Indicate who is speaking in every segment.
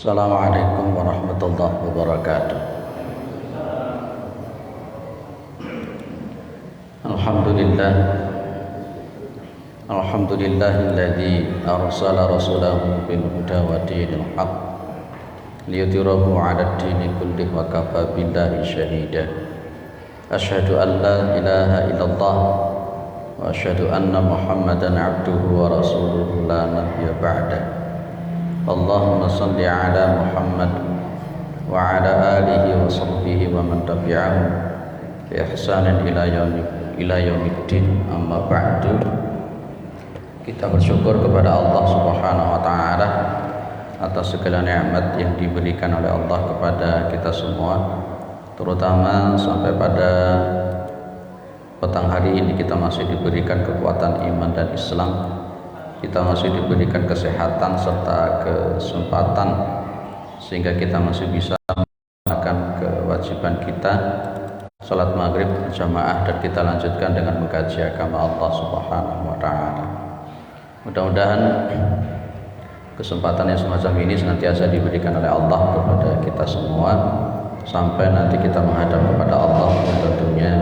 Speaker 1: Assalamualaikum warahmatullahi wabarakatuh. Alhamdulillah. Alhamdulillahilladzi arsala rasulahu bil huda wa dinil haq liyudhhirahu 'alad dini kullih wa kafa billahi shahida. Asyhadu an la ilaha illallah wa asyhadu anna Muhammadan 'abduhu wa rasuluhu la nabiyya ba'da. Allahumma salli ala Muhammad wa ala alihi wa sahbihi wa man tabi'ahum bi ihsanin ila yaumiddin, amma ba'du. Kita bersyukur kepada Allah Subhanahu wa taala atas segala nikmat yang diberikan oleh Allah kepada kita semua, terutama sampai pada petang hari ini kita masih diberikan kekuatan iman dan Islam. Kita masih diberikan kesehatan serta kesempatan sehingga kita masih bisa melaksanakan kewajiban kita salat maghrib berjamaah, dan kita lanjutkan dengan mengkaji agama Allah Subhanahu wa taala. Mudah-mudahan kesempatan yang semacam ini senantiasa diberikan oleh Allah kepada kita semua sampai nanti kita menghadap kepada Allah, dan tentunya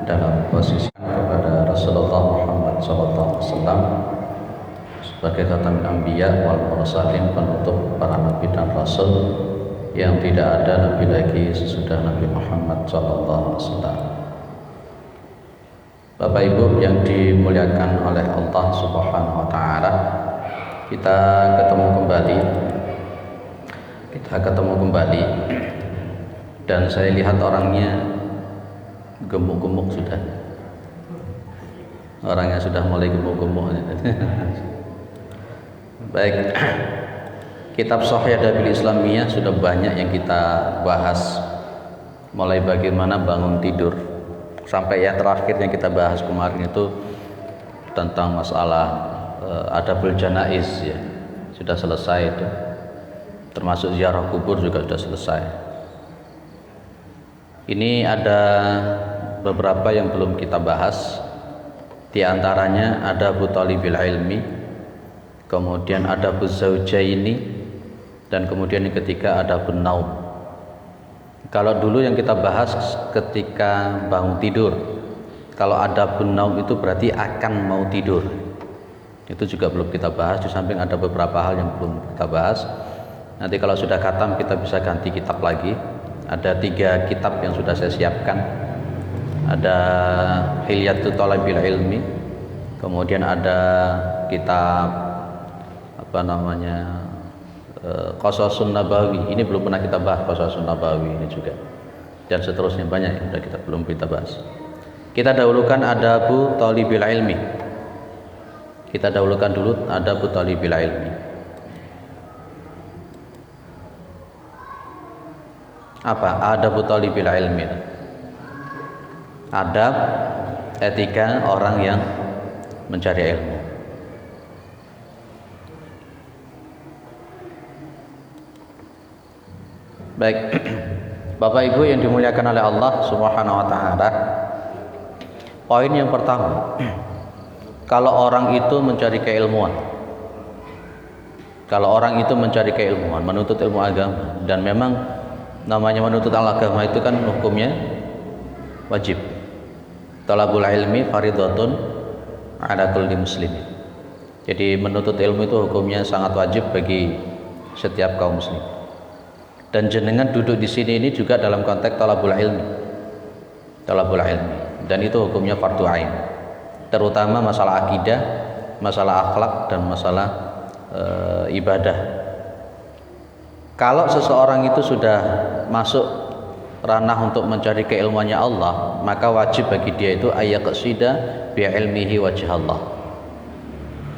Speaker 1: dalam posisi kepada Rasulullah Muhammad SAW sebagai khatamul anbiya wal mursalin, penutup para nabi dan rasul, yang tidak ada nabi lagi sesudah Nabi Muhammad SAW. Bapak Ibu yang dimuliakan oleh Allah Subhanahu wa taala, kita ketemu kembali dan saya lihat orangnya gemuk-gemuk sudah. Orangnya sudah mulai gemuk-gemuk. Baik, kitab Shahih Adabil Islamiyah sudah banyak yang kita bahas, mulai bagaimana bangun tidur sampai yang terakhir yang kita bahas kemarin itu tentang masalah adabul janaiz, ya, sudah selesai itu, termasuk ziarah kubur juga sudah selesai. Ini ada beberapa yang belum kita bahas, di antaranya adabut thalibil ilmi, kemudian adabuz zaujaini, dan kemudian yang ketiga adabun naum. Kalau dulu yang kita bahas ketika bangun tidur, kalau adabun naum itu berarti akan mau tidur, itu juga belum kita bahas. Di samping ada beberapa hal yang belum kita bahas. Nanti kalau sudah khatam kita bisa ganti kitab lagi. Ada 3 kitab yang sudah saya siapkan. Ada Hilyatut Thalabil Ilmi, kemudian ada kitab Qasasun Nabawi. Ini belum pernah kita bahas Qasasun Nabawi ini juga, dan seterusnya banyak yang sudah kita belum kita bahas. Kita dahulukan adabu thalibil ilmi. Kita dahulukan dulu adabu thalibil ilmi. Apa adabu thalibil ilmi? Adab etika orang yang mencari ilmu. Baik, Bapak Ibu yang dimuliakan oleh Allah Subhanahu wa taala, poin yang pertama, kalau orang itu mencari keilmuan, menuntut ilmu agama, dan memang namanya menuntut agama itu kan hukumnya wajib. Talabul ilmi fardhatun ala kulli muslimin. Jadi menuntut ilmu itu hukumnya sangat wajib bagi setiap kaum muslim. Dan jenengan duduk di sini ini juga dalam konteks talabul ilmi, dan itu hukumnya fardu ain, terutama masalah akidah, masalah akhlak, dan masalah ibadah. Kalau seseorang itu sudah masuk ranah untuk mencari keilmuannya Allah, maka wajib bagi dia itu ayyaqsida bi ilmihi wajhallah.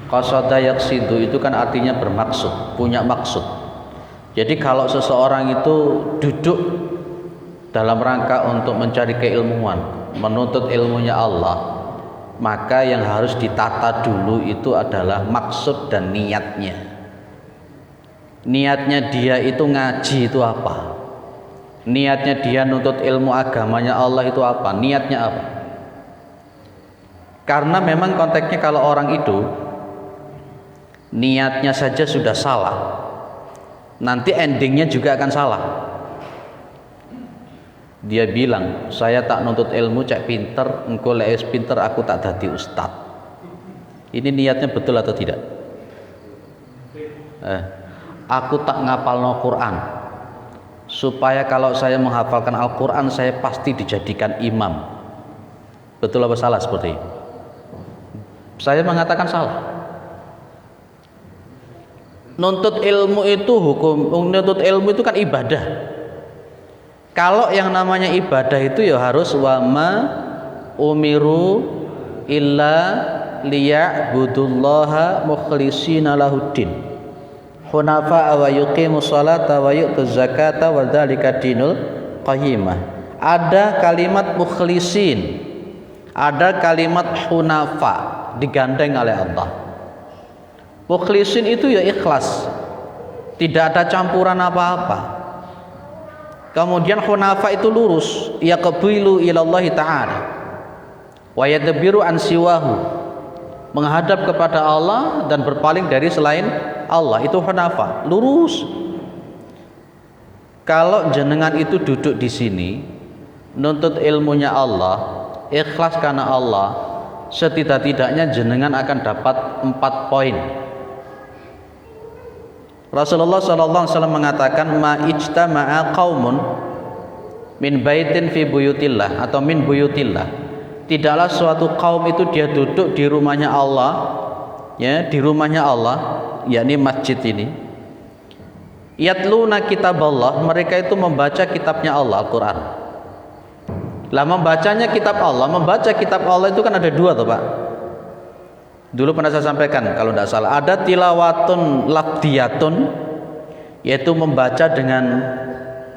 Speaker 1: Qasada yaqsidu itu kan artinya bermaksud, punya maksud. Jadi kalau seseorang itu duduk dalam rangka untuk mencari keilmuan, menuntut ilmunya Allah, maka yang harus ditata dulu itu adalah maksud dan niatnya. Niatnya dia itu ngaji itu apa? Niatnya dia nuntut ilmu agamanya Allah itu apa? Niatnya apa? Karena memang konteksnya kalau orang itu niatnya saja sudah salah, nanti endingnya juga akan salah. Dia bilang, saya tak nuntut ilmu cek pinter, engko lek pinter aku tak dadi ustad. Ini niatnya betul atau tidak? Aku tak ngapalno Quran, supaya kalau saya menghafalkan Al-Quran saya pasti dijadikan imam. Betul apa salah seperti ini? Saya mengatakan salah. Nuntut ilmu itu kan ibadah. Kalau yang namanya ibadah itu ya harus wama umiru illa liya'budullaha mukhlishina lahuddin hunafa wa yuqimus salata wa yu'tuz zakata wa dzalika dinul qayyimah. Ada kalimat mukhlisin, ada kalimat hunafa digandeng oleh Allah. Mukhlisin itu ya ikhlas, tidak ada campuran apa-apa. Kemudian hunafa itu lurus, yaqbilu ilallahi ta'ala wa yadbiru an siwahu, menghadap kepada Allah dan berpaling dari selain Allah. Itu hunafa, lurus. Kalau jenengan itu duduk di sini nuntut ilmunya Allah, ikhlas karena Allah, setidak-tidaknya jenengan akan dapat 4 poin. Rasulullah sallallahu alaihi wasallam mengatakan ma ijtama'a qaumun min baitin fi buyutillah atau min buyutillah. Tidaklah suatu kaum itu dia duduk di rumahnya Allah, ya, di rumahnya Allah, yakni masjid ini. Yatluna kitaballah, mereka itu membaca kitabnya Allah, Al-Qur'an. Lah membacanya kitab Allah, membaca kitab Allah itu kan ada 2 tuh, Pak. Dulu pernah saya sampaikan kalau tidak salah, ada tilawatun lafdiyatun, yaitu membaca dengan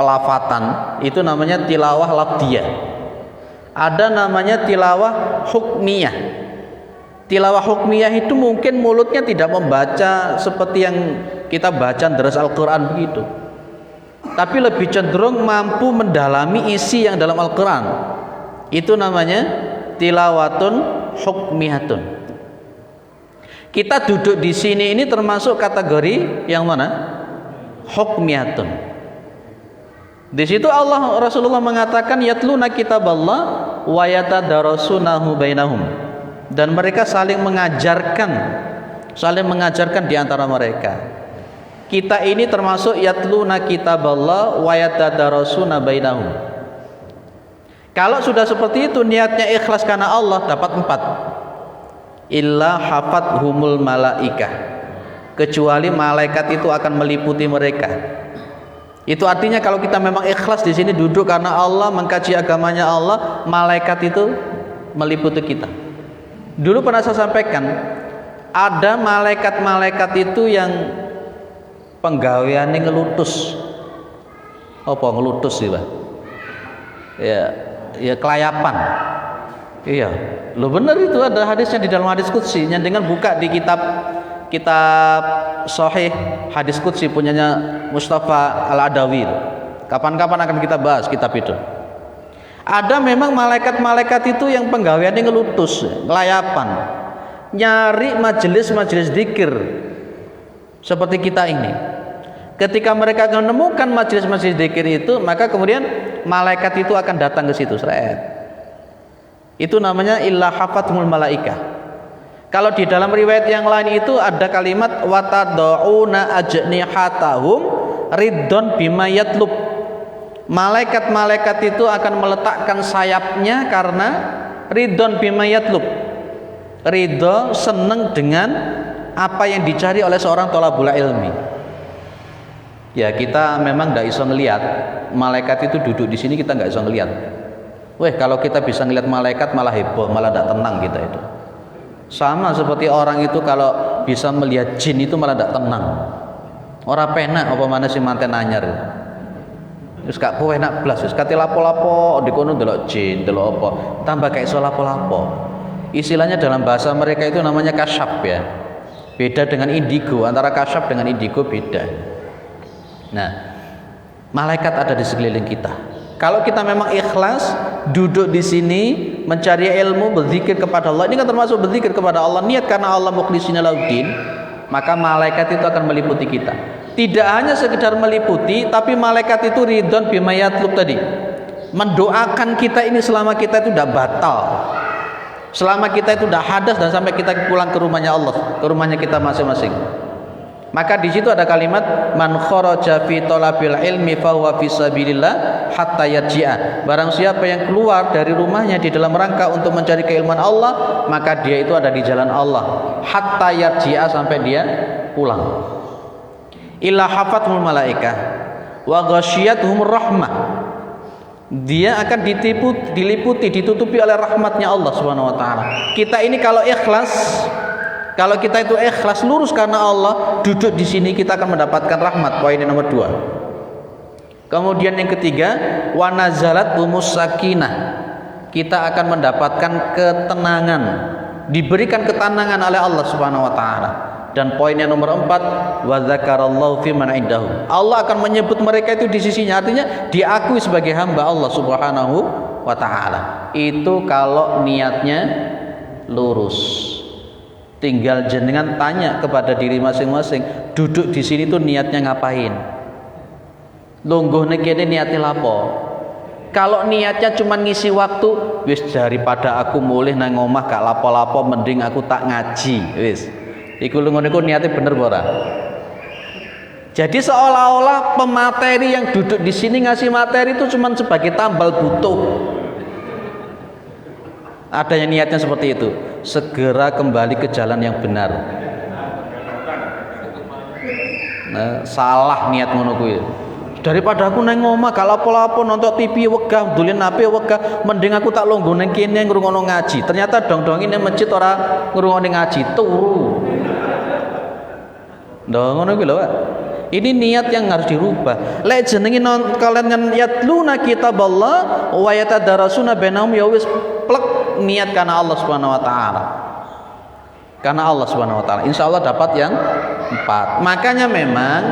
Speaker 1: pelafatan, itu namanya tilawah lafdiyah. Ada namanya tilawah hukmiyah. Tilawah hukmiyah itu mungkin mulutnya tidak membaca seperti yang kita baca deras Al-Quran begitu, tapi lebih cenderung mampu mendalami isi yang dalam Al-Quran. Itu namanya tilawatun hukmiyatun. Kita duduk di sini ini termasuk kategori yang mana? Hukmiyatun. Di situ Rasulullah mengatakan yatluna kitaballah wa yatadarasunahu bainahum, dan mereka saling mengajarkan di antara mereka. Kita ini termasuk yatluna kitaballah wa yatadarasuna bainahum. Kalau sudah seperti itu niatnya ikhlas karena Allah, dapat 4. Illa hafathumul malaikah, kecuali malaikat itu akan meliputi mereka. Itu artinya kalau kita memang ikhlas di sini duduk karena Allah, mengkaji agamanya Allah, malaikat itu meliputi kita. Dulu pernah saya sampaikan, ada malaikat-malaikat itu yang penggaweane ngelutus. Apa ngelutus sih, Pak? Ya kelayapan. Iya, lo benar, itu ada hadisnya di dalam hadis qudsi. Yang dengan buka di kitab Sahih hadis qudsi punyanya Mustafa Al-Adawi. Kapan-kapan akan kita bahas kitab itu. Ada memang malaikat-malaikat itu yang penggaweannya ngelutus, ngelayapan, nyari majelis-majelis zikir seperti kita ini. Ketika mereka menemukan majelis-majelis zikir itu, maka kemudian malaikat itu akan datang ke situ, seret. Itu namanya illa hafathumul malaikah. Kalau di dalam riwayat yang lain itu ada kalimat watad'una ajnihatahum riddon bima yatlub. Malaikat-malaikat itu akan meletakkan sayapnya karena riddon bima yatlub. Ridho, senang dengan apa yang dicari oleh seorang thalabul ilmi. Ya, kita memang tidak bisa ngelihat malaikat itu duduk di sini, kita nggak bisa ngelihat. Kalau kita bisa ngelihat malaikat malah heboh, malah tidak tenang kita itu. Sama seperti orang itu kalau bisa melihat jin itu malah tidak tenang. Orang penak apa mana sih manten anyar. Wis gak kowe enak blas, wis kate lapo-lapo dikono delok jin, delok apa, tambah kayak iso lapo-lapo. Istilahnya dalam bahasa mereka itu namanya kasyaf ya. Beda dengan indigo, antara kasyaf dengan indigo beda. Nah, malaikat ada di sekeliling kita. Kalau kita memang ikhlas duduk di sini mencari ilmu, berzikir kepada Allah, ini kan termasuk berzikir kepada Allah, niat karena Allah mukhlishina lahuddin, maka malaikat itu akan meliputi kita. Tidak hanya sekedar meliputi, tapi malaikat itu ridon bima yatlub tadi, mendoakan kita ini selama kita itu tidak batal, selama kita itu tidak hadas dan sampai kita pulang ke rumahnya Allah, ke rumahnya kita masing-masing. Maka di situ ada kalimat man kharaja fi talabil ilmi fa huwa fi sabilillah hatta yarji'a. Barang siapa yang keluar dari rumahnya di dalam rangka untuk mencari keilmuan Allah, maka dia itu ada di jalan Allah hatta yarji'a, sampai dia pulang. Illa hafathul malaikah wa ghasyiyatuhumur rahmah. Dia akan diliputi, ditutupi oleh rahmatnya Allah Subhanahu wa taala. Kita ini kalau ikhlas, kalau kita itu ikhlas lurus karena Allah, duduk di sini kita akan mendapatkan rahmat. Poin nomor 2. Kemudian yang ketiga, wa nazalat humus sakinah. Kita akan mendapatkan ketenangan, diberikan ketenangan oleh Allah Subhanahu wa taala. Dan poin yang nomor 4, wa dzakarallahu fi man indahu. Allah akan menyebut mereka itu di sisinya, artinya diakui sebagai hamba Allah Subhanahu wa taala. Itu kalau niatnya lurus. Tinggal jenengan tanya kepada diri masing-masing, duduk di sini tuh niatnya ngapain? Lungguh kene niatnya lapo? Kalau niatnya cuma ngisi waktu, wis daripada aku mulih nang omah gak lapo-lapo, mending aku tak ngaji, wis. Iku ngono iku niatnya bener ora? Jadi seolah-olah pemateri yang duduk di sini ngasih materi itu cuma sebagai tambal butuh. Ada yang niatnya seperti itu, segera kembali ke jalan yang benar. Nah, salah niat ngono kuwi. Daripada aku nang omah gak lapo-lapo nonton TV wegah, dolen HP wegah, mending aku tak longgo nang kene ngrungokno ngaji. Ternyata dong-dongi nang masjid ora ngrungokne ngaji, turu. Ndak ngono kuwi lho, Pak. Ini niat yang harus dirubah. Lek jenenge kalian yatluna kitaballah wa yatadarasuna bainahum, ya wis plek niat karena Allah Subhanahu wa taala. Karena Allah Subhanahu wa taala. Insyaallah dapat yang 4. Makanya memang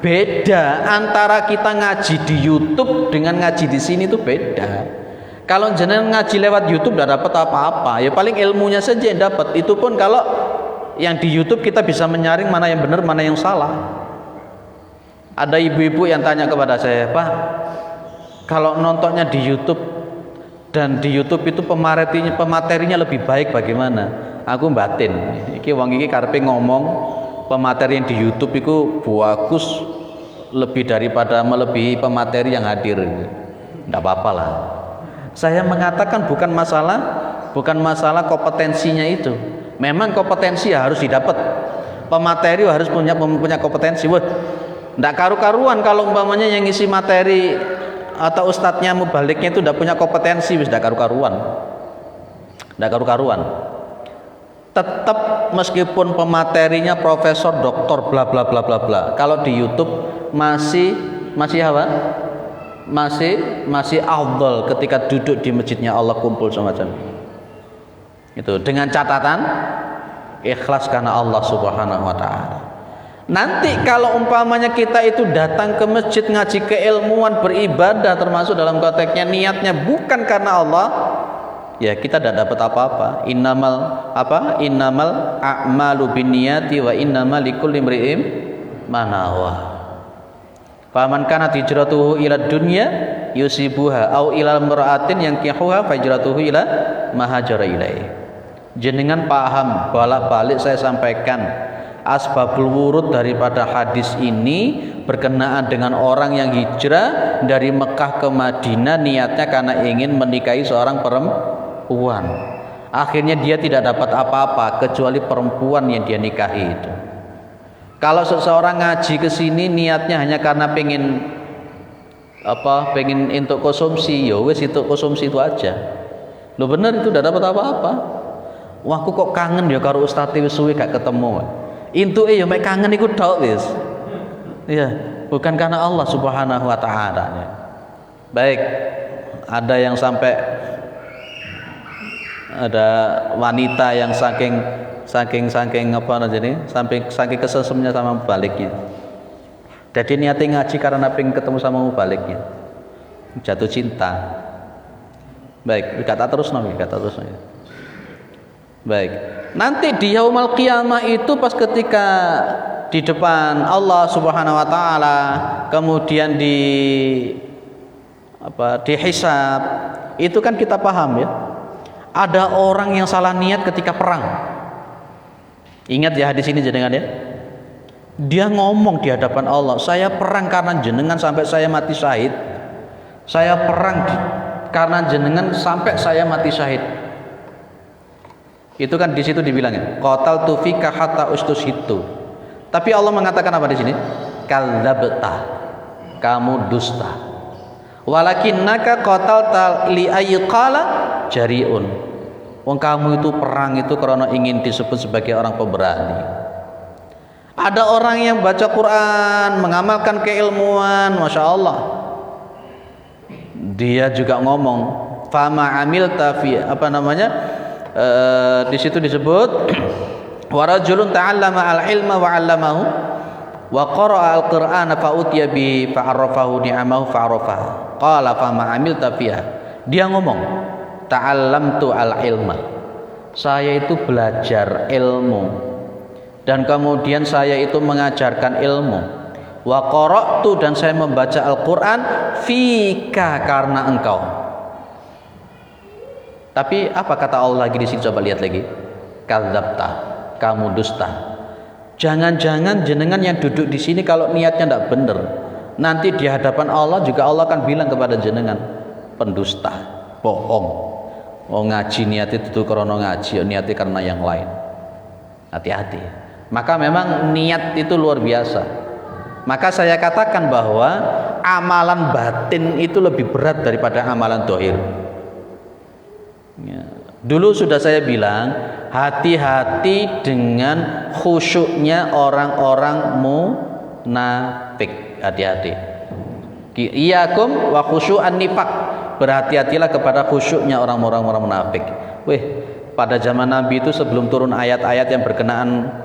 Speaker 1: beda antara kita ngaji di YouTube dengan ngaji di sini itu beda. Kalau jenengan ngaji lewat YouTube tidak dapat apa-apa, ya paling ilmunya saja yang dapat. Itu pun kalau yang di YouTube kita bisa menyaring mana yang benar, mana yang salah. Ada ibu-ibu yang tanya kepada saya, Pak, kalau nontonnya di YouTube dan di YouTube itu pematerinya lebih baik bagaimana? Aku batin. Iki wong iki karepe ngomong pemateri yang di YouTube itu bagus lebih daripada melebihi pemateri yang hadir. Tidak apa-apa lah. Saya mengatakan bukan masalah kompetensinya itu. Memang kompetensi harus didapat. Pemateri harus punya kompetensi. Wah, tidak karu-karuan kalau umpamanya yang ngisi materi atau ustadznya mubaliknya itu tidak punya kompetensi, tidak karu-karuan. Tidak karu-karuan. Tetap meskipun pematerinya profesor, doktor, bla bla bla bla bla. Kalau di YouTube masih apa? Masih afdal ketika duduk di masjidnya Allah kumpul semacam itu, dengan catatan ikhlas karena Allah Subhanahu wa taala. Nanti kalau umpamanya kita itu datang ke masjid ngaji keilmuan, beribadah, termasuk dalam konteksnya niatnya bukan karena Allah, ya kita tidak dapat apa-apa. Innamal a'malu binniyati wa innamal likulli imri'in ma nawa. Faman kanat hijratuhu ila dunya yusibuha au ila imra'atin yankihuha fa hijratuhu ila ma hajara ilaihi. Jenengan paham, bolak-balik saya sampaikan asbabul wurud daripada hadis ini berkenaan dengan orang yang hijrah dari Mekah ke Madinah niatnya karena ingin menikahi seorang perempuan. Akhirnya dia tidak dapat apa-apa kecuali perempuan yang dia nikahi itu. Kalau seseorang ngaji ke sini niatnya hanya karena pengen untuk konsumsi, ya wis itu konsumsi itu aja. Lo bener itu tidak dapat apa-apa. Wah, aku kok kangen ya karo ustaz wis suwe gak ketemu. Intuke ya mek kangen iku tok wis. Iya, bukan karena Allah Subhanahu wa taala. Baik, ada yang sampai ada wanita yang saking apa namanya, saking kesesemnya sama mubaliknya. Jadi niatnya ngaji karena pengen ketemu sama mubaliknya. Jatuh cinta. Baik, kata terus. Baik. Nanti di yaumul qiyamah itu pas ketika di depan Allah Subhanahu wa taala, kemudian dihisab, itu kan kita paham ya. Ada orang yang salah niat ketika perang. Ingat ya hadis ini jenengan ya. Dia ngomong di hadapan Allah, saya perang karena jenengan sampai saya mati syahid. Saya perang karena jenengan sampai saya mati syahid. Itu kan di situ dibilangnya, qataltu fika hatta ustushitu. Tapi Allah mengatakan apa di sini? Kadzabta. Kamu dusta. Walakinnaka qatalta li ayqala jariun. Wong kamu itu perang itu karena ingin disebut sebagai orang pemberani. Ada orang yang baca Quran, mengamalkan keilmuan, masya Allah. Dia juga ngomong, fama amilta fi di situ disebut warajulun ta'allama al-ilma wa 'allamahu wa qara'a al-Qur'ana fa utiya bi fa'arafahu ni'amahu fa'arafaha. Qala fama amilta fiha. Dia ngomong, ta'allamtu al-ilma. Saya itu belajar ilmu dan kemudian saya itu mengajarkan ilmu. Wa qara'tu dan saya membaca Al-Qur'an fika karena engkau. Tapi apa kata Allah lagi di sini, coba lihat lagi. Kadzabta, kamu dusta. Jangan-jangan jenengan yang duduk di sini kalau niatnya tidak benar, nanti di hadapan Allah juga Allah akan bilang kepada jenengan pendusta, bohong. Oh ngaji niatnya itu karena ngaji, niatnya karena yang lain. Hati-hati. Maka memang niat itu luar biasa. Maka saya katakan bahwa amalan batin itu lebih berat daripada amalan dohir. Ya. Dulu sudah saya bilang, hati-hati dengan khusyuknya orang-orang munafik. Hati-hati. Iyakum wa khusyu'an nifaq. Berhati-hatilah kepada khusyuknya orang-orang munafik. Pada zaman Nabi itu sebelum turun ayat-ayat yang berkenaan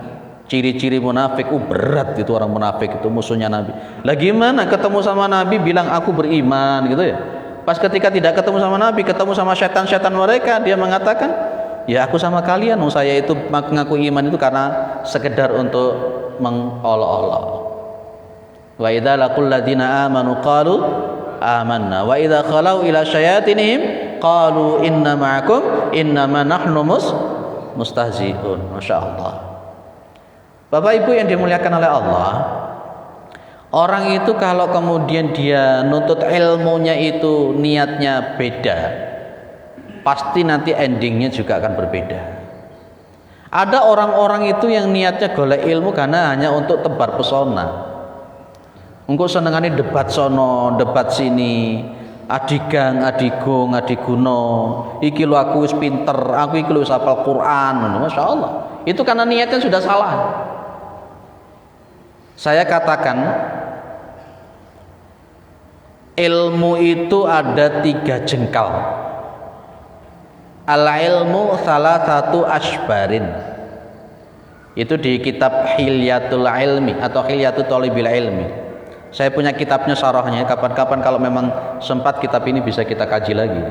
Speaker 1: ciri-ciri munafik, berat itu orang munafik itu musuhnya Nabi. Lah gimana ketemu sama Nabi bilang aku beriman gitu ya. Pas ketika tidak ketemu sama Nabi, ketemu sama syaitan-syaitan mereka, dia mengatakan, ya aku sama kalian, saya itu mengaku iman itu karena sekedar untuk mengolok-olok. Wa idza laqul ladzina amanu qalu amanna wa idza khalau ila syayatinihim qalu inna ma'akum innama nahnu mustahzi'un. Masyaallah. Bapak Ibu yang dimuliakan oleh Allah, orang itu kalau kemudian dia nuntut ilmunya itu niatnya beda, pasti nanti endingnya juga akan berbeda. Ada orang-orang itu yang niatnya golek ilmu karena hanya untuk tebar pesona. Engko senengane debat sono, debat sini, adigang, adigung, adiguno. Iki lho aku wis pinter, aku iki lho wis hafal Quran, Masya Allah. Itu karena niatnya sudah salah. Saya katakan ilmu itu ada 3 jengkal. Al-ilmu salah satu asbarin. Itu di kitab Hilyatul Ilmi atau Hilyatul Thalibil Ilmi. Saya punya kitabnya syarahnya, kapan-kapan kalau memang sempat kitab ini bisa kita kaji lagi.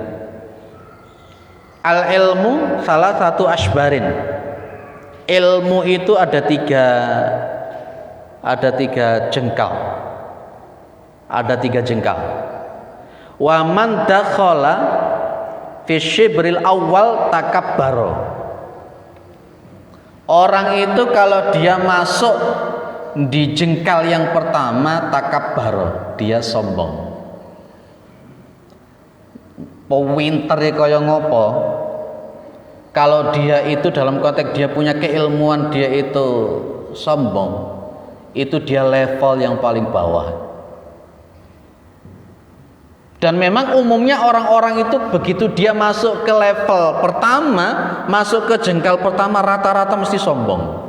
Speaker 1: Al-ilmu salah satu asbarin. Ilmu itu ada tiga jengkal. Ada 3 jengkal. Wa man dakhala fi syibril awal takabbaro. Orang itu kalau dia masuk di jengkal yang pertama takabbaro, dia sombong. Pintere kaya ngopo? Kalau dia itu dalam konteks dia punya keilmuan, dia itu sombong, itu dia level yang paling bawah. Dan memang umumnya orang-orang itu begitu dia masuk ke level pertama, masuk ke jengkal pertama, rata-rata mesti sombong.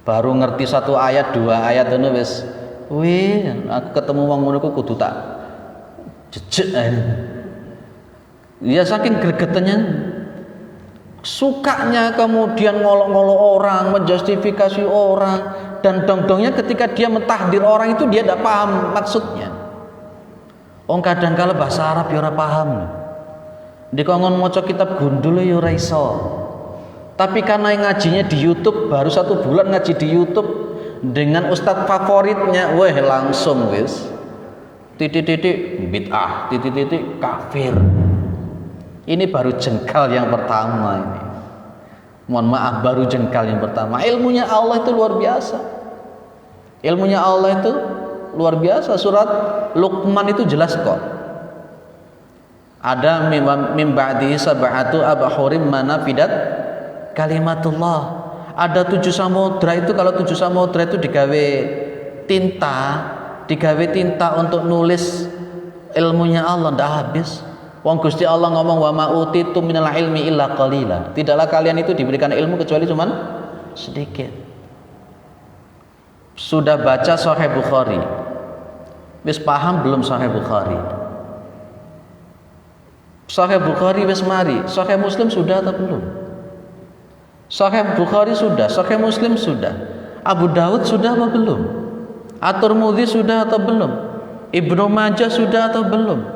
Speaker 1: Baru ngerti 1 ayat 2 ayat itu wis, aku ketemu wong ngono kudu tak jejek. Ya saking gregetannya, sukanya kemudian ngolok-ngolok orang, menjustifikasi orang, dan dong-dongnya ketika dia mentahdir orang itu dia tidak paham maksudnya. Kadang kala bahasa Arab ya ora paham. Dikongkon maca kitab gundul ya ora iso. Tapi karena ngajinya di YouTube, baru 1 bulan ngaji di YouTube dengan ustadz favoritnya, wah langsung wis titik-titik bid'ah, titik-titik kafir. Ini baru jengkal yang pertama ini. Mohon maaf, baru jengkal yang pertama. Ilmunya Allah itu luar biasa. Ilmunya Allah itu luar biasa. Surat Luqman itu jelas kok. Ada mim ba'dihi sab'atu abhurim manafidat kalimatullah. Ada 7 samudra itu, kalau 7 samudra itu digawe tinta untuk nulis ilmunya Allah, ndak habis. Wong Gusti Allah ngomong wa ma utitu minal ilmi illa qalila. Tidaklah kalian itu diberikan ilmu kecuali cuman sedikit. Sudah baca Sahih Bukhari? Wis paham belum Sahih Bukhari? Sahih Bukhari wis mari, Sahih Muslim sudah atau belum? Sahih Bukhari sudah, Sahih Muslim sudah, Abu Dawud sudah atau belum? At-Tirmidzi sudah atau belum? Ibnu Majah sudah atau belum?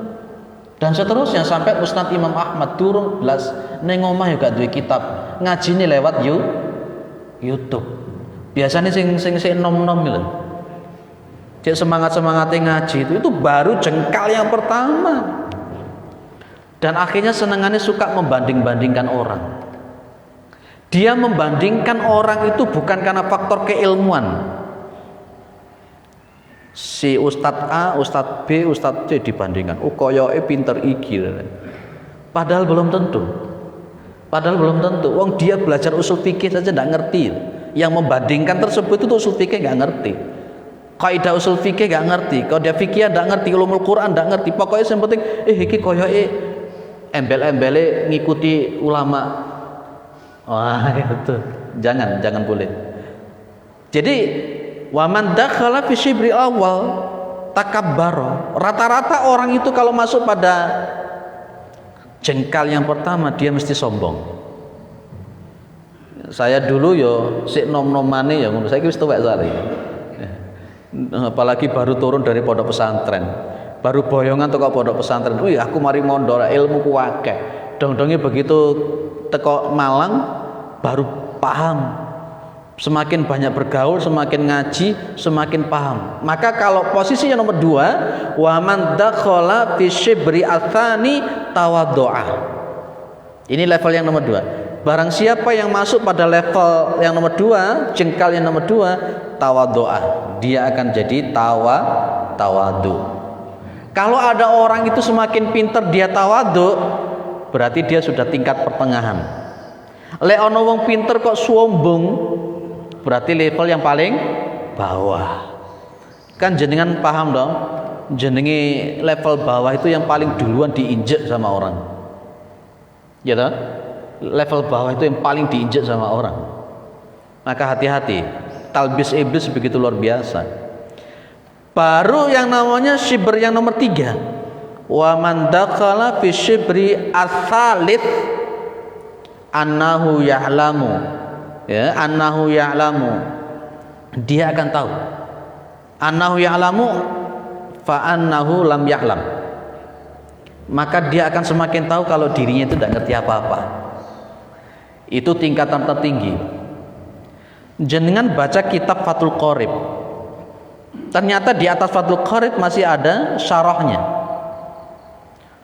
Speaker 1: Dan seterusnya sampai Musnad Imam Ahmad durung belas ning omah juga duwe kitab, ngajine lewat YouTube. Biasanya sing nom-nom lho. Cek semangat-semangatnya ngaji itu baru jengkal yang pertama. Dan akhirnya senengannya suka membanding-bandingkan orang. Dia membandingkan orang itu bukan karena faktor keilmuan. Si Ustadz A, Ustadz B, Ustadz C dibandingkan. Oh koyoke pinter iki. Padahal belum tentu. Wong dia belajar usul fikih saja tidak ngerti. Yang membandingkan tersebut itu usul fikih nggak ngerti. Kaidah usul fikih nggak ngerti. Kalau dia fikih nggak ngerti. Ulumul Quran nggak ngerti. Pokoknya yang penting iki koyoke embel-embele ngikuti ulama. Wah itu jangan boleh. Jadi waman dakhala fi syibri awal takabbaro. Rata-rata orang itu kalau masuk pada jengkal yang pertama dia mesti sombong. Saya dulu yo sik nom-nomane ya ngono. Saiki wis tuwek sare. Apalagi baru turun dari pondok pesantren. Baru boyongan teko pondok pesantren. Wih, aku mari mondok ilmu ku akeh. Dong-donge begitu teko Malang baru paham. Semakin banyak bergaul, semakin ngaji, semakin paham. Maka kalau posisi yang nomor 2, wa man dakhala fi syibri atsani tawaddu'a. Ini level yang nomor 2. Barang siapa yang masuk pada level yang nomor 2, jengkal yang nomor 2, tawaddu'a. Dia akan jadi tawadu. Kalau ada orang itu semakin pintar dia tawadu, berarti dia sudah tingkat pertengahan. Lek ana wong pinter kok sombong, berarti level yang paling bawah. Kan jenengan paham dong, jenenge level bawah itu yang paling duluan diinjek sama orang. Ya toh? Level bawah itu yang paling diinjek sama orang. Maka hati-hati, talbis iblis begitu luar biasa. Baru yang namanya syibr yang nomor 3. Wa man dakhala fi syibri ats-tsalits annahu ya'lamu. Ya, annahu ya'lamu. Dia akan tahu. Annahu ya'lamu fa annahu lam ya'lam. Maka dia akan semakin tahu kalau dirinya itu tidak ngerti apa-apa. Itu tingkatan tertinggi. Jenengan baca kitab Fathul Qorib. Ternyata di atas Fathul Qorib masih ada syarahnya.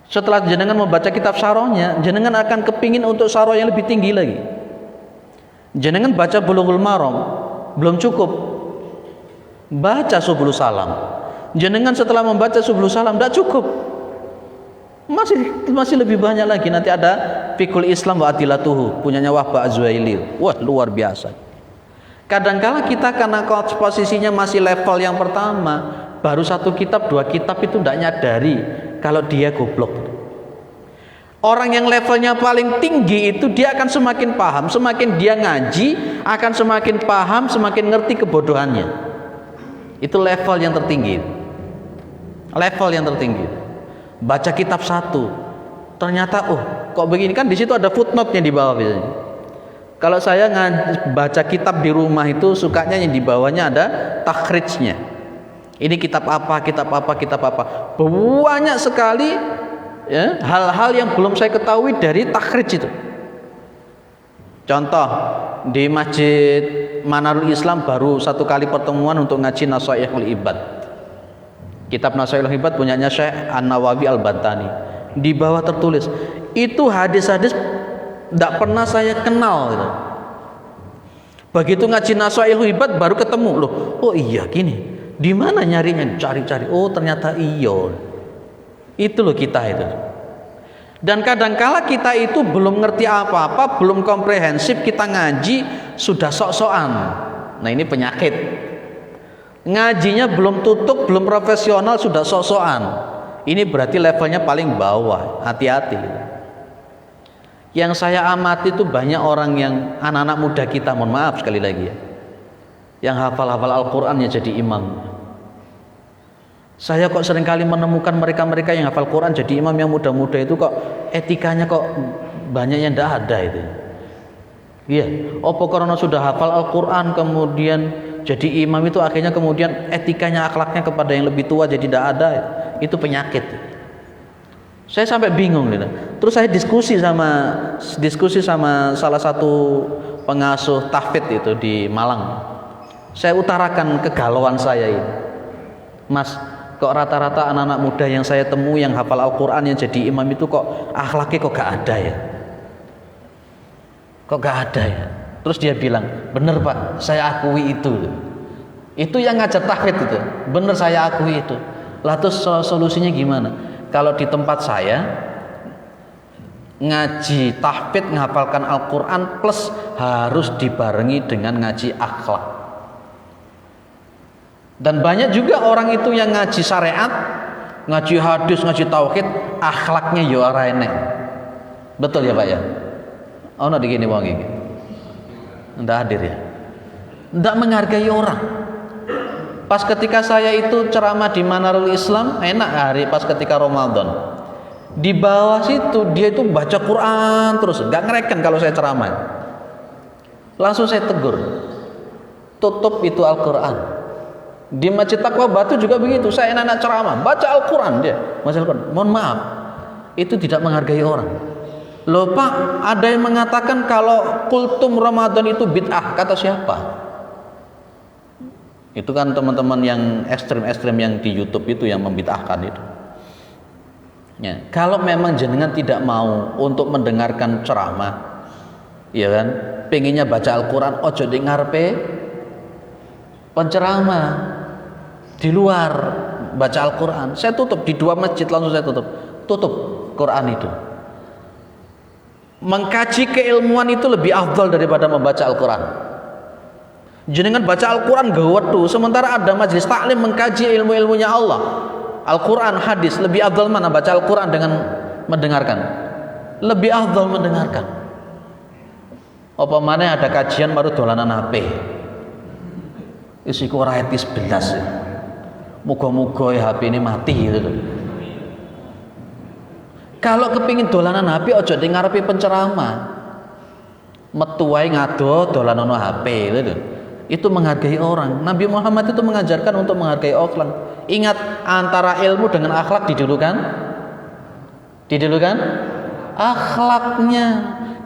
Speaker 1: Setelah jenengan membaca kitab syarahnya, jenengan akan kepingin untuk syarah yang lebih tinggi lagi. Jenengan baca Bulughul Maram belum cukup, baca Subulus Salam. Jenengan setelah membaca Subulus Salam tidak cukup, masih lebih banyak lagi. Nanti ada Fiqhul Islam wa Adilatuhu punyanya Wahba Az-Zuhaili. Wah luar biasa. Kadangkala kita karena posisinya masih level yang pertama, baru 1 kitab 2 kitab itu tidak nyadari kalau dia goblok. Orang yang levelnya paling tinggi itu dia akan semakin paham, semakin dia ngaji akan semakin paham, semakin ngerti kebodohannya. Itu level yang tertinggi. Level yang tertinggi. Baca kitab 1, ternyata kok begini, kan di situ ada footnote-nya di bawah biasanya. Kalau saya baca kitab di rumah itu sukanya yang di bawahnya ada takhrijnya. Ini kitab apa, kitab apa, kitab apa. Banyak sekali ya, hal-hal yang belum saya ketahui dari takhrij itu. Contoh di Masjid Manarul Islam baru satu kali pertemuan untuk ngaji Nasaihul Ibad. Kitab Nasaihul Ibad punyanya Syekh An-Nawawi Al-Bantani. Di bawah tertulis, itu hadis-hadis tidak pernah saya kenal gitu. Begitu ngaji Nasaihul Ibad baru ketemu loh. Oh iya gini. Di mana nyarinya? Cari-cari. Oh ternyata iya. Itu loh kita itu. Dan kadangkala kita itu belum ngerti apa-apa, belum komprehensif, kita ngaji sudah sok-sokan. Nah ini penyakit. Ngajinya belum tutup, belum profesional, sudah sok-sokan. Ini berarti levelnya paling bawah. Hati-hati. Yang saya amati itu banyak orang yang anak-anak muda kita, mohon maaf sekali lagi ya, yang hafal-hafal Al-Quran ya jadi imam. Saya kok seringkali menemukan mereka-mereka yang hafal Quran jadi imam yang muda-muda itu kok etikanya kok banyak yang tidak ada itu. Iya, apa karena sudah hafal Al-Quran kemudian jadi imam itu akhirnya kemudian etikanya, akhlaknya kepada yang lebih tua jadi tidak ada. Itu penyakit. Saya sampai bingung gitu. Terus saya diskusi sama salah satu pengasuh tahfidz itu di Malang. Saya utarakan kegalauan saya ini. Mas, kok rata-rata anak-anak muda yang saya temui yang hafal Al-Quran yang jadi imam itu kok akhlaknya kok gak ada ya? Kok gak ada ya? Terus dia bilang, bener Pak, saya akui itu. Itu yang ngajar tahfidz itu, bener saya akui itu. Lah terus solusinya gimana? Kalau di tempat saya ngaji tahfidz menghafalkan Al-Quran plus harus dibarengi dengan ngaji akhlak. Dan banyak juga orang itu yang ngaji syariat, ngaji hadis, ngaji tauhid, akhlaknya yo ora enek. Betul ya Pak ya? Oh no digini wong iki. Ndak hadir ya. Ndak menghargai orang. Pas ketika saya itu ceramah di Manarul Islam, enak hari pas ketika Ramadan. Di bawah situ dia itu baca Quran terus, enggak ngereken kalau saya ceramah. Langsung saya tegur. Tutup itu Al-Quran. Di Masjid Taqwa Batu juga begitu. Saya enak ceramah, baca Al-Quran dia. Baca Al-Quran. Mohon maaf, itu tidak menghargai orang. Loh Pak, ada yang mengatakan kalau kultum Ramadan itu bid'ah. Kata siapa? Itu kan teman-teman yang ekstrem-ekstrem yang di YouTube itu yang membid'ahkan itu. Ya, kalau memang jenengan tidak mau untuk mendengarkan ceramah, ya kan, pengennya baca Al-Quran, ojo di ngarepe penceramah di luar baca Al-Quran. Saya tutup di 2 masjid, langsung saya tutup Quran itu. Mengkaji keilmuan itu lebih afdal daripada membaca Al-Quran. Jenengan baca Al-Quran gawetu, sementara ada majelis taklim mengkaji ilmu-ilmunya Allah, Al-Quran, hadis. Lebih afdal mana baca Al-Quran dengan mendengarkan? Lebih afdal mendengarkan. Apa mana ada kajian baru dolanan HP. Isiku ora etis belas. Muga-muga ya HP ini mati gitu. Kalau kepingin dolanan HP ojo di ngarepe penceramah. Metu wae ngado dolanan HP gitu. Itu menghargai orang. Nabi Muhammad itu mengajarkan untuk menghargai akhlak. Ingat, antara ilmu dengan akhlak didulukan akhlaknya.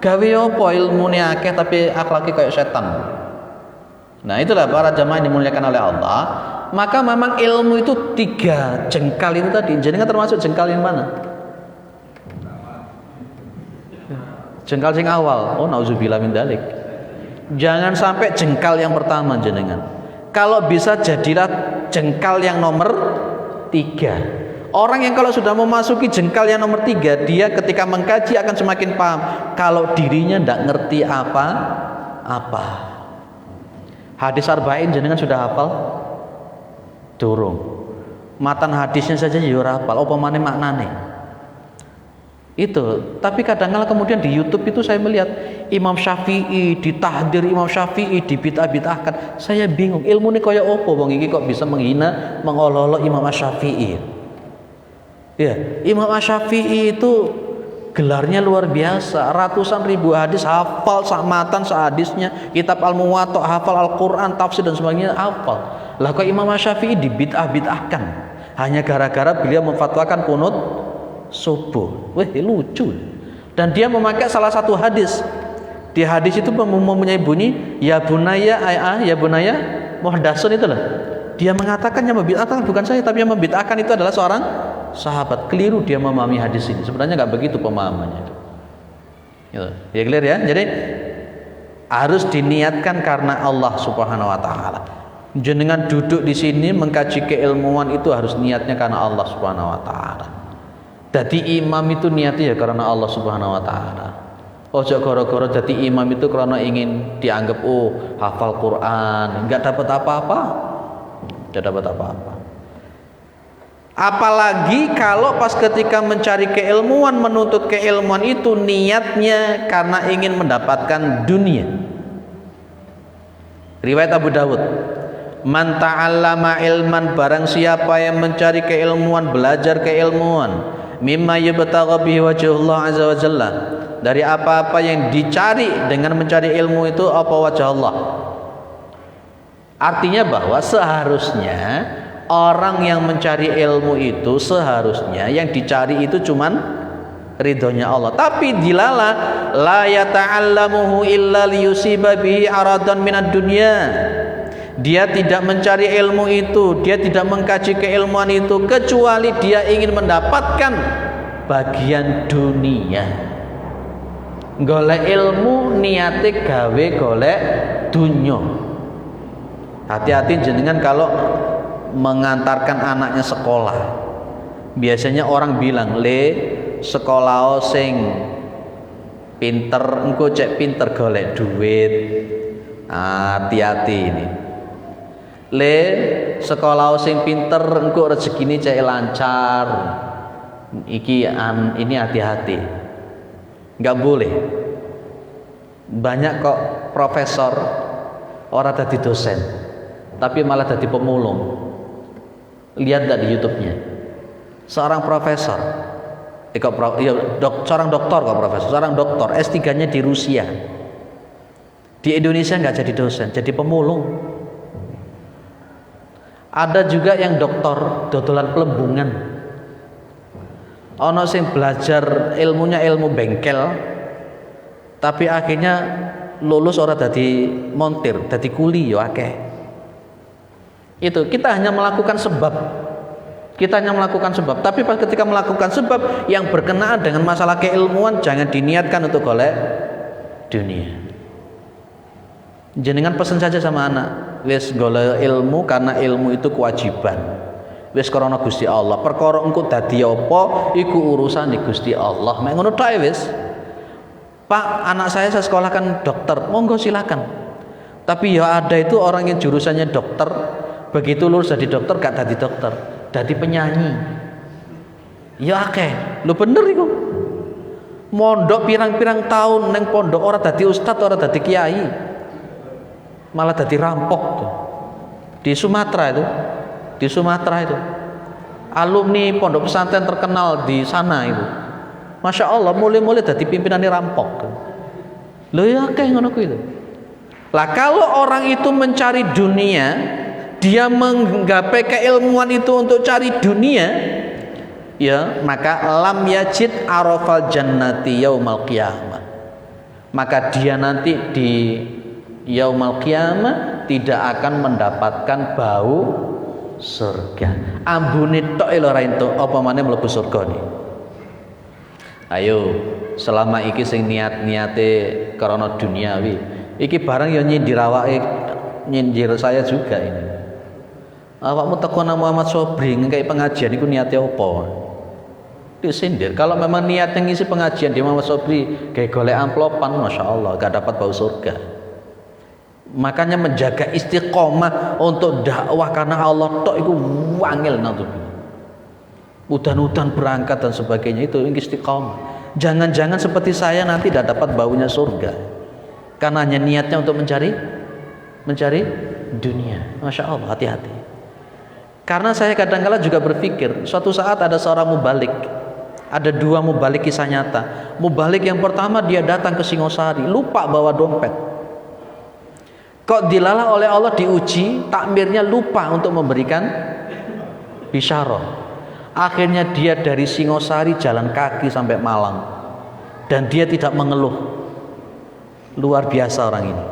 Speaker 1: Gawe apa ilmune akeh tapi akhlaknya kayak setan. Nah itulah para jamaah yang dimuliakan oleh Allah. Maka memang ilmu itu 3 jengkal itu tadi. Jadi termasuk jengkal yang mana? Jengkal sing awal. Oh nauzubillah min dzalik. Jangan sampai jengkal yang pertama jenengan. Kalau bisa jadilah jengkal yang nomor 3. Orang yang kalau sudah memasuki jengkal yang nomor 3, dia ketika mengkaji akan semakin paham kalau dirinya tidak ngerti apa. Hadis arba'in jenengan sudah hafal? Durung. Matan hadisnya saja ya ora hafal, apa maneh maknane? Itu. Tapi kadang-kala kemudian di YouTube itu saya melihat Imam Syafi'i ditahdir, Imam Syafi'i dibid'ah-bid'ahkan. Saya bingung, ilmu ini kaya opo wong iki kok bisa menghina, mengolok-olok Imam Syafi'i. Ya, Imam Syafi'i itu gelarnya luar biasa, ratusan ribu hadis hafal sak matan sehadisnya, kitab Al-Muwatta hafal, Al-Quran, tafsir dan sebagainya hafal. Lah kok Imam Syafi'i dibid'ah-bid'ahkan hanya gara-gara beliau memfatwakan kunut subuh. Wah lucu. Dan dia memakai salah satu hadis Di hadis itu mempunyai bunyi ya bunaya ya bunaya muhdatsun itu loh. Dia mengatakan yang membid'ahkan bukan saya, tapi yang membid'ahkan itu adalah seorang sahabat. Keliru dia memahami hadis ini. Sebenarnya nggak begitu pemahamannya itu. Gitu. Ya clear ya. Jadi harus diniatkan karena Allah Subhanahu wa taala. Jenengan duduk di sini mengkaji keilmuan itu harus niatnya karena Allah Subhanahu wa taala. Jadi imam itu niatnya ya karena Allah Subhanahu wa taala. Ojo goro-goro jadi imam itu karena ingin dianggap hafal Quran, enggak dapat apa-apa. Enggak dapat apa-apa. Apalagi kalau pas ketika mencari keilmuan, menuntut keilmuan itu niatnya karena ingin mendapatkan dunia. Riwayat Abu Dawud, man ta'allama ilman, barang siapa yang mencari keilmuan, belajar keilmuan, mimma yabtagha bihi wajhullah azza wa jalla, dari apa-apa yang dicari dengan mencari ilmu itu apa wajah Allah. Artinya bahwa seharusnya orang yang mencari ilmu itu seharusnya yang dicari itu cuman ridhonya Allah. Tapi dilala la yata'allamuhu illa liyusiba bihi aradan minad dunya. Dia tidak mencari ilmu itu, dia tidak mengkaji keilmuan itu kecuali dia ingin mendapatkan bagian dunia. Golek ilmu niate gawe golek dunya. Hati-hati jenengan kalau mengantarkan anaknya sekolah. Biasanya orang bilang, "Le, sekolah sing pinter, engko cek pinter golek duit." Hati-hati ini. Le, sekolah sing pinter engko rezekine cek lancar. Ini hati-hati. Enggak boleh. Banyak kok profesor orang tadi dosen, tapi malah jadi pemulung. Lihat di YouTube-nya. Seorang profesor, seorang doktor kok profesor, seorang doktor S3-nya di Rusia. Di Indonesia nggak jadi dosen, jadi pemulung. Ada juga yang doktor dodolan pelembungan. Ono sing belajar ilmunya ilmu bengkel, tapi akhirnya lulus orang dadi montir, dadi kuli yo akeh. Itu kita hanya melakukan sebab. Kita hanya melakukan sebab, tapi pas ketika melakukan sebab yang berkenaan dengan masalah keilmuan jangan diniatkan untuk golek dunia. Jenengan pesan saja sama anak, wis golek ilmu karena ilmu itu kewajiban. Wis krana Gusti Allah. Perkara engko dadi apa iku urusane Gusti Allah. Mek ngono tok wis. Pak, anak saya sekolahkan dokter, monggo silakan. Tapi ya ada itu orang yang jurusannya dokter, begitu lulus jadi dokter gak jadi dokter, jadi penyanyi. Ya akeh, lu bener iku. Mondok pirang-pirang tahun neng pondok ora dadi ustad, ora dadi kiai. Malah dadi rampok tuh. Di Sumatera itu. Di Sumatera itu. Alumni pondok pesantren terkenal di sana itu. Masya Allah, mulai-mulai dadi pimpinannya rampok. Loh ya kayak ngono itu. Lah kalau orang itu mencari dunia, dia menggapai keilmuan itu untuk cari dunia, ya maka lam yajid arafal jannati yaumal qiyamah. Maka dia nanti di yaumal qiyamah tidak akan mendapatkan bau surga. Ambune tok lho ra entuk apa maneh mlebu surga nih. Ayo, selama iki sing niat-niate karena duniawi, iki barang ya nyindir awake, nyindir saya juga ini. Awakmu teko nang Muhammad Sobri ngekei pengajian iku niate apa? Disindir. Kalau memang niatnya ngisi pengajian di Muhammad Sobri kayak golek amplopan, Masya Allah gak dapat bau surga. Makanya menjaga istiqomah untuk dakwah karena Allah tok iku wangil nanti. Udan-udan berangkat dan sebagainya itu istiqomah. Jangan-jangan seperti saya nanti tidak dapat baunya surga karena hanya niatnya untuk mencari dunia. Masya Allah, hati-hati. Karena saya kadang-kala juga berpikir suatu saat ada seorang mubalik, ada dua mubalik kisah nyata. Mubalik yang pertama dia datang ke Singosari, lupa bawa dompet. Kok dilala oleh Allah diuji, takmirnya lupa untuk memberikan bisyarah. Akhirnya dia dari Singosari jalan kaki sampai Malang dan dia tidak mengeluh.
Speaker 2: Luar biasa orang ini.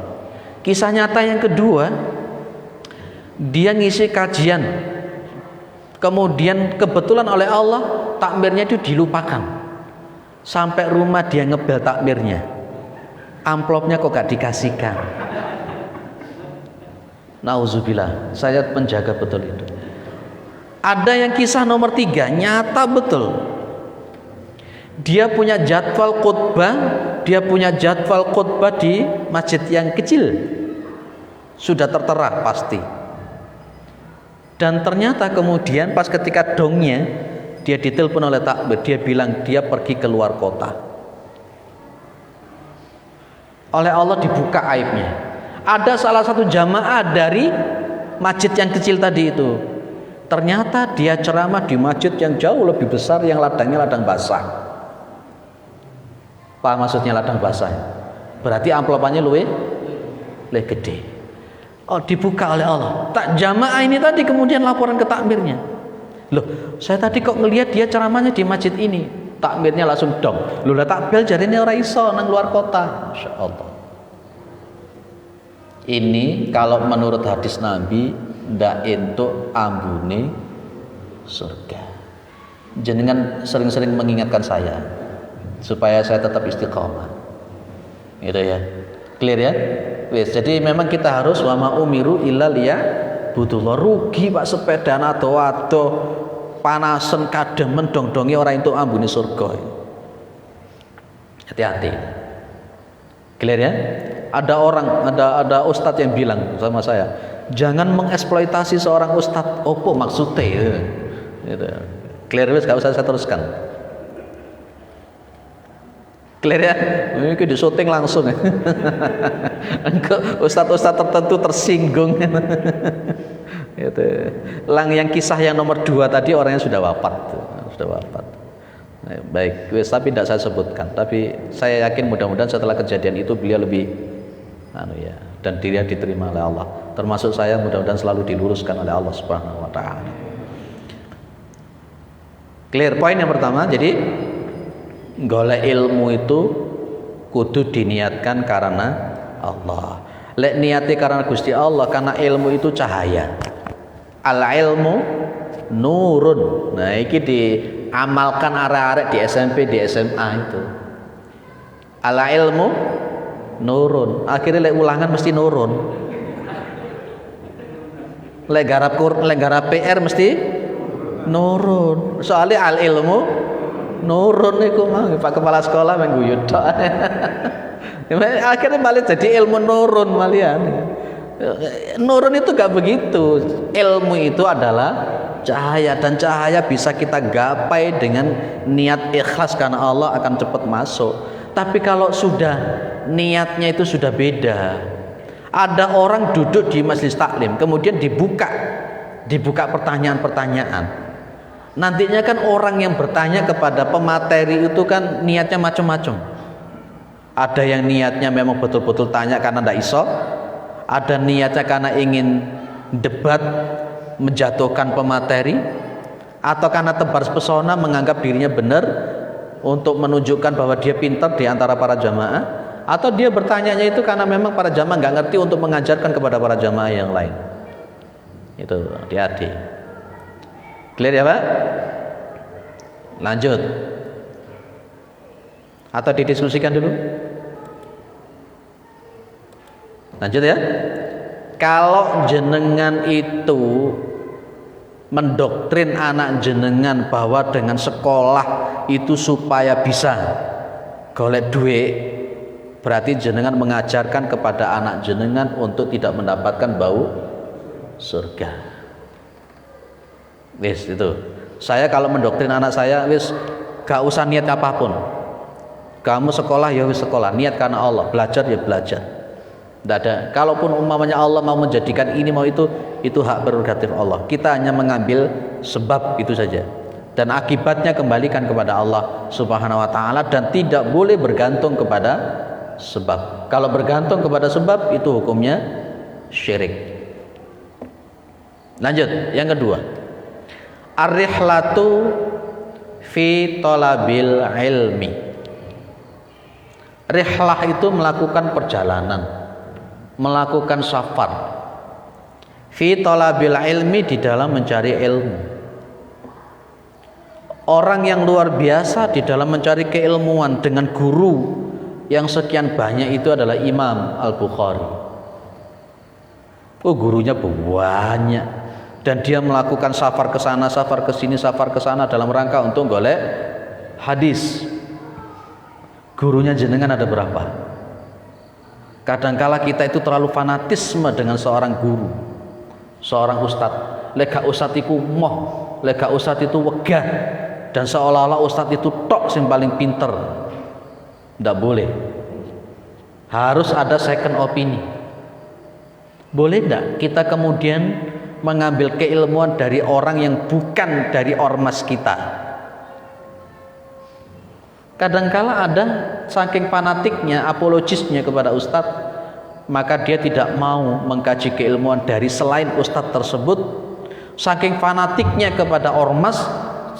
Speaker 2: Kisah nyata yang kedua, dia ngisi kajian, kemudian kebetulan oleh Allah takmirnya itu dilupakan. Sampai rumah dia ngebel takmirnya, amplopnya kok gak dikasihkan. Nauzubillah, saya penjaga betul itu. Ada yang kisah nomor 3, nyata betul. Dia punya jadwal khutbah di masjid yang kecil, sudah tertera pasti. Dan ternyata kemudian pas ketika dongnya, dia ditelepon oleh takmir, dia bilang dia pergi keluar kota. Oleh Allah dibuka aibnya. Ada salah satu jamaah dari masjid yang kecil tadi itu, ternyata dia ceramah di masjid yang jauh lebih besar, yang ladangnya ladang basah. Apa maksudnya ladang basah? Berarti amplopannya lebih gede. Oh, dibuka oleh Allah. Tak jamaah ini tadi kemudian laporan ke takmirnya. Loh, saya tadi kok ngelihat dia ceramahnya di masjid ini. Takmirnya langsung dong. Loh, lah takbel jarine ora iso nang luar kota. Masya Allah. Ini kalau menurut hadis Nabi ndak entuk ambune surga. Jenengan sering-sering mengingatkan saya supaya saya tetap istiqomah, gitu ya, clear ya. Wes, jadi memang kita harus wa ma umiru illa liya'budullah. Rugi pak sepeda ado-ado panasen kadang mendong-dongi orang itu ambune surga. Hati-hati, clear ya. Ada ustadz yang bilang sama saya, jangan mengeksploitasi seorang ustadz. Opo maksudnya? Gitu. Clear wes, gak usah saya teruskan. Clear ya? Ini di syuting langsung ya. Ustadz-ustadz tertentu tersinggung. Gitu. Yang kisah yang nomor 2 tadi orangnya sudah wafat. Baik, tapi tidak saya sebutkan. Tapi saya yakin mudah-mudahan setelah kejadian itu beliau lebih dan dia diterima oleh Allah. Termasuk saya, mudah-mudahan selalu diluruskan oleh Allah Subhanahu wa taala. Clear, poin yang pertama. Jadi golek ilmu itu kudu diniatkan karena Allah. Lek niati karena Gusti Allah, karena ilmu itu cahaya. Al ilmu nurun. Nah, iki diamalkan arek-arek di SMP, di SMA itu. Al ilmu nurun. Akhirnya lek ulangan mesti nurun. Lek garap PR mesti nurun. Soalnya al ilmu nurun niku mah Pak Kepala Sekolah mengguyut tok. Akhirnya malah jadi ilmu nurun malian. Nurun itu gak begitu. Ilmu itu adalah cahaya, dan cahaya bisa kita gapai dengan niat ikhlas karena Allah akan cepat masuk. Tapi kalau sudah niatnya itu sudah beda. Ada orang duduk di majelis taklim, kemudian dibuka pertanyaan-pertanyaan. Nantinya kan orang yang bertanya kepada pemateri itu kan niatnya macam-macam. Ada yang niatnya memang betul-betul tanya karena ndak iso. Ada niatnya karena ingin debat, menjatuhkan pemateri, atau karena tebar pesona menganggap dirinya benar untuk menunjukkan bahwa dia pintar di antara para jamaah, atau dia bertanyanya itu karena memang para jamaah nggak ngerti untuk mengajarkan kepada para jamaah yang lain. Itu hati-hati. Clear ya Pak? Lanjut. Atau didiskusikan dulu? Lanjut ya. Kalau jenengan itu mendoktrin anak jenengan bahwa dengan sekolah itu supaya bisa golek duit, berarti jenengan mengajarkan kepada anak jenengan untuk tidak mendapatkan bau surga. Wis itu. Saya kalau mendoktrin anak saya, wis gak usah niat apapun. Kamu sekolah ya wis sekolah, niat karena Allah, belajar ya belajar. Tidak ada. Kalaupun umpamanya Allah mau menjadikan ini mau itu hak prerogatif Allah. Kita hanya mengambil sebab itu saja. Dan akibatnya kembalikan kepada Allah Subhanahu wa taala, dan tidak boleh bergantung kepada sebab. Kalau bergantung kepada sebab itu hukumnya syirik. Lanjut, yang kedua. Ar-rihlatu fi talabil ilmi. Rihlah itu melakukan perjalanan, melakukan safar. Fi talabil ilmi, di dalam mencari ilmu. Orang yang luar biasa di dalam mencari keilmuan dengan guru yang sekian banyak itu adalah Imam Al-Bukhari. Oh, gurunya banyak, dan dia melakukan safar ke sana, safar ke sini, safar ke sana dalam rangka untuk golek hadis. Gurunya jenengan ada berapa? Kadangkala kita itu terlalu fanatisme dengan seorang guru, seorang ustadz. Lega ustadz itu moh, lega ustadz itu wegah, dan seolah-olah ustadz itu tok yang paling pinter. Tidak boleh. Harus ada second opini. Boleh tidak kita kemudian mengambil keilmuan dari orang yang bukan dari ormas kita? Kadangkala ada saking fanatiknya, apologisnya kepada ustadz, maka dia tidak mau mengkaji keilmuan dari selain ustadz tersebut. Saking fanatiknya kepada ormas,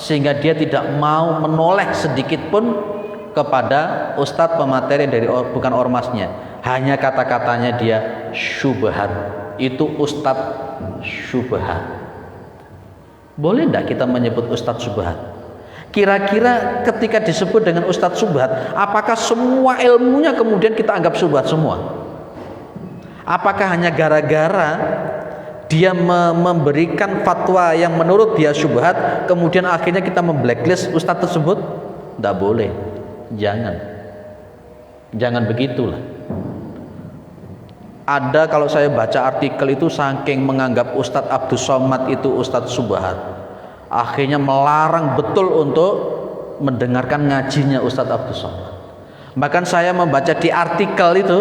Speaker 2: sehingga dia tidak mau menoleh sedikit pun kepada ustadz pemateri dari bukan ormasnya. Hanya kata-katanya dia syubhat. Itu ustadz syubhat. Boleh tidak kita menyebut ustadz syubhat? Kira-kira ketika disebut dengan ustadz syubhat, apakah semua ilmunya kemudian kita anggap syubhat semua? Apakah hanya gara-gara dia memberikan fatwa yang menurut dia syubhat, kemudian akhirnya kita memblacklist ustadz tersebut? Tidak boleh. Jangan begitulah. Ada, kalau saya baca artikel itu, saking menganggap Ustadz Abdus Somad itu ustadz syubhat, akhirnya melarang betul untuk mendengarkan ngajinya Ustadz Abdus Somad. Bahkan saya membaca di artikel itu,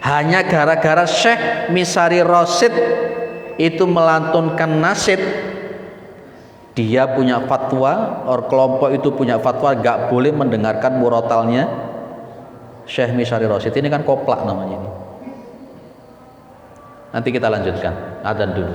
Speaker 2: hanya gara-gara Syekh Misari Rosid itu melantunkan nasyid, dia punya fatwa, or kelompok itu punya fatwa gak boleh mendengarkan murotalnya Syekh Misari Rosid. Ini kan koplak namanya ini. Nanti kita lanjutkan, adzan dulu.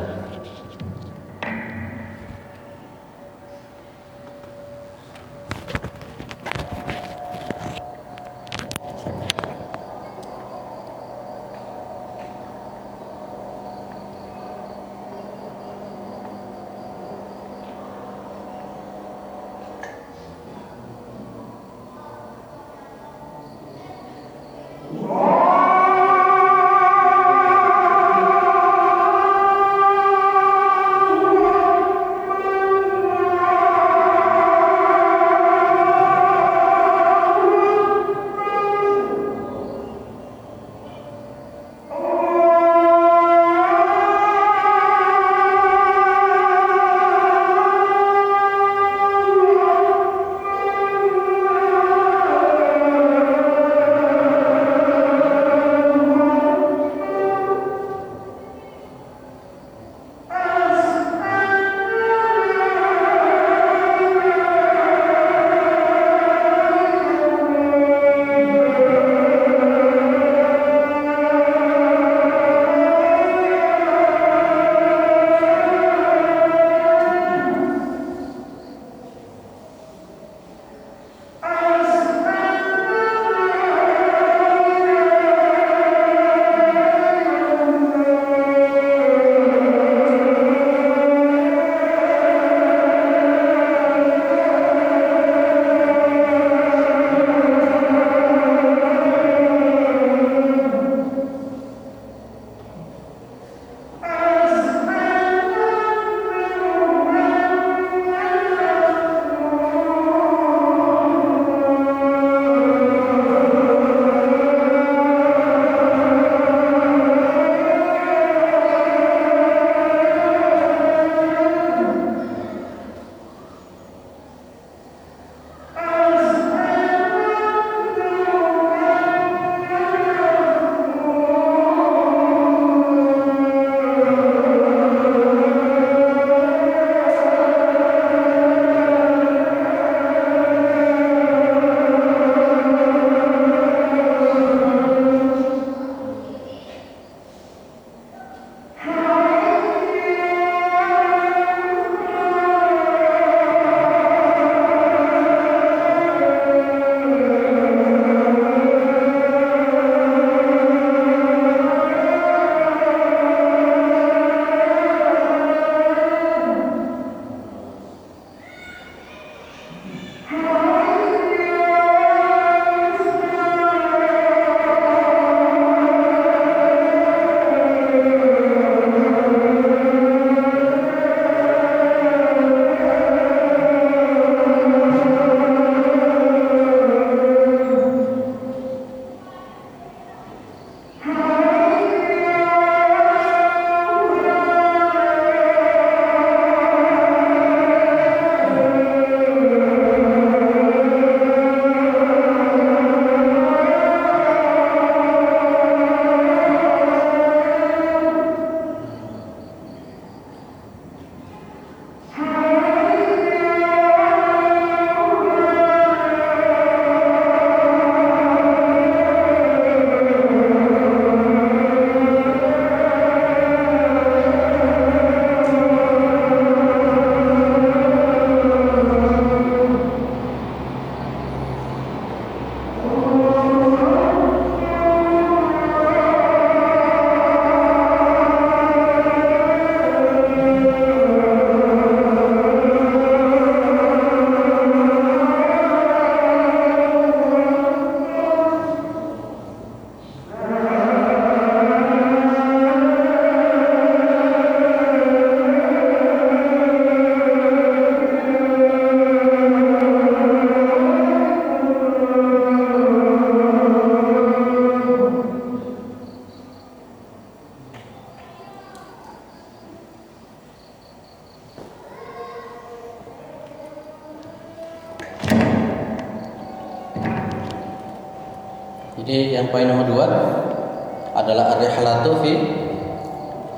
Speaker 1: Jadi yang poin nomor 2 adalah ar-rihlatu fi